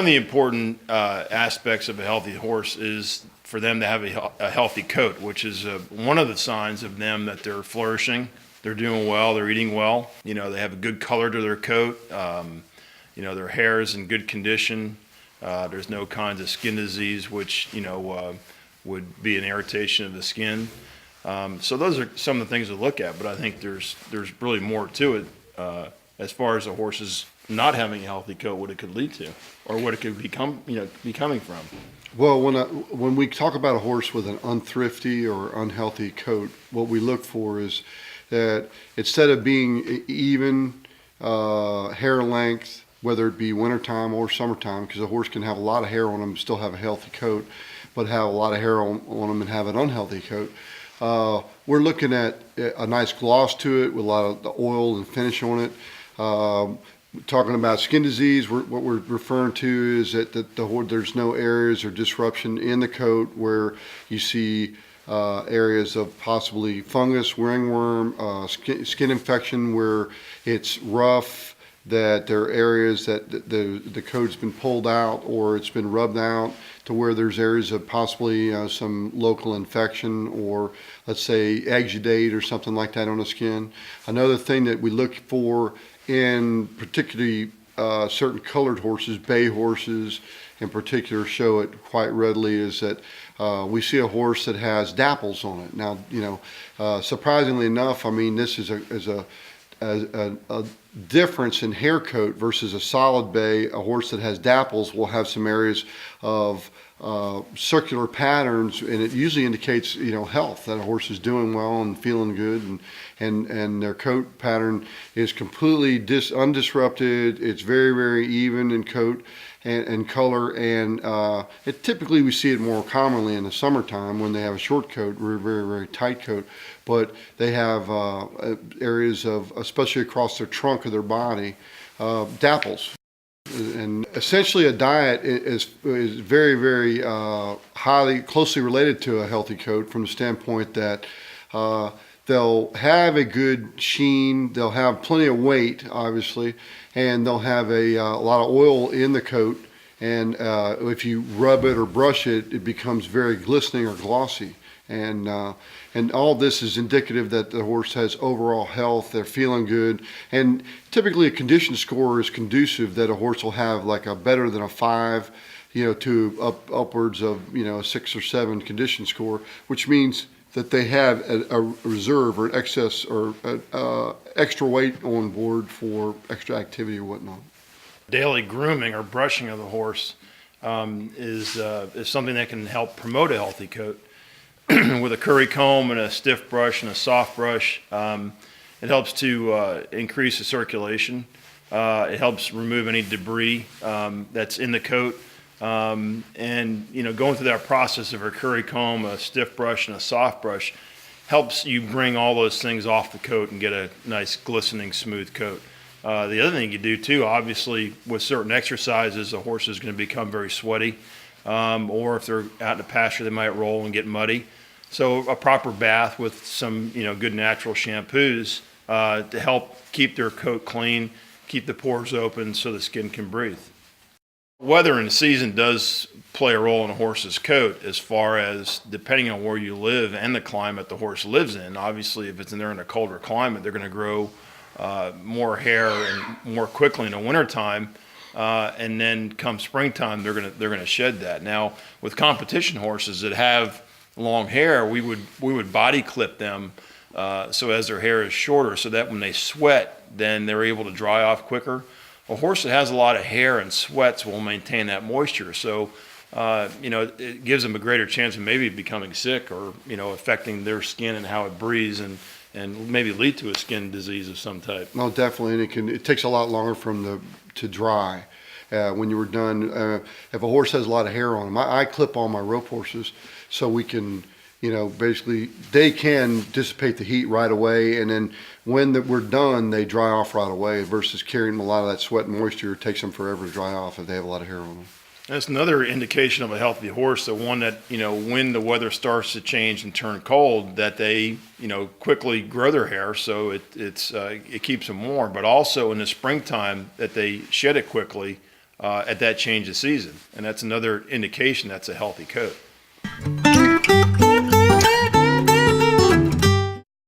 of the important aspects of a healthy horse is for them to have a healthy coat, which is one of the signs of them that they're flourishing. They're doing well, they're eating well. You know, they have a good color to their coat. You know, their hair is in good condition. There's no kinds of skin disease, which, you know, would be an irritation of the skin. So those are some of the things to look at, but I think there's really more to it as far as a horse's not having a healthy coat, what it could lead to, or what it could become, you know, be coming from. Well, when we talk about a horse with an unthrifty or unhealthy coat, what we look for is that instead of being even hair length, whether it be wintertime or summertime, because a horse can have a lot of hair on them and still have a healthy coat, but have a lot of hair on them and have an unhealthy coat. We're looking at a nice gloss to it with a lot of the oil and finish on it. Talking about skin disease, what we're referring to is that there's no areas or disruption in the coat where you see areas of possibly fungus, ringworm, skin infection where it's rough, that there are areas that the coat's been pulled out or it's been rubbed out to where there's areas of possibly some local infection or, let's say, exudate or something like that on the skin. Another thing that we look for in particularly certain colored horses, bay horses in particular, show it quite readily, is that we see a horse that has dapples on it. Now, you know, surprisingly enough, I mean, this is a difference in hair coat versus a solid bay. A horse that has dapples will have some areas of circular patterns, and it usually indicates, you know, health, that a horse is doing well and feeling good, and their coat pattern is completely undisrupted. It's very, very even in coat and color, and typically we see it more commonly in the summertime when they have a short coat, very, very, very tight coat, but they have areas of, especially across their trunk of their body, dapples. And essentially a diet is very, very highly, closely related to a healthy coat from the standpoint that they'll have a good sheen, they'll have plenty of weight, obviously, and they'll have a lot of oil in the coat, and if you rub it or brush it, it becomes very glistening or glossy. And all this is indicative that the horse has overall health, they're feeling good, and typically a condition score is conducive that a horse will have like a better than a 5, you know, to upwards of, you know, a 6 or 7 condition score, which means that they have a reserve or an excess or extra weight on board for extra activity or whatnot. Daily grooming or brushing of the horse is something that can help promote a healthy coat. With a curry comb and a stiff brush and a soft brush, it helps to increase the circulation. It helps remove any debris that's in the coat. And, you know, going through that process of a curry comb, a stiff brush, and a soft brush helps you bring all those things off the coat and get a nice glistening, smooth coat. The other thing you do too, obviously, with certain exercises, a horse is going to become very sweaty. Or if they're out in the pasture, they might roll and get muddy. So a proper bath with some, you know, good natural shampoos to help keep their coat clean, keep the pores open so the skin can breathe. Weather in the season does play a role in a horse's coat as far as depending on where you live and the climate the horse lives in. Obviously, if it's in a colder climate, they're going to grow more hair and more quickly in the wintertime. And then come springtime, they're gonna shed that. Now, with competition horses that have long hair, we would body clip them so as their hair is shorter, so that when they sweat, then they're able to dry off quicker. A horse that has a lot of hair and sweats will maintain that moisture, so you know, it gives them a greater chance of maybe becoming sick or, you know, affecting their skin and how it breathes, and maybe lead to a skin disease of some type. No, definitely, and it takes a lot longer to dry. When you were done, if a horse has a lot of hair on him, I clip on my rope horses so we can, you know, basically they can dissipate the heat right away, and then when we're done, they dry off right away versus carrying a lot of that sweat and moisture. It takes them forever to dry off if they have a lot of hair on them. That's another indication of a healthy horse, the one that, you know, when the weather starts to change and turn cold, that they, you know, quickly grow their hair, so it keeps them warm. But also in the springtime, that they shed it quickly, at that change of season. And that's another indication that's a healthy coat.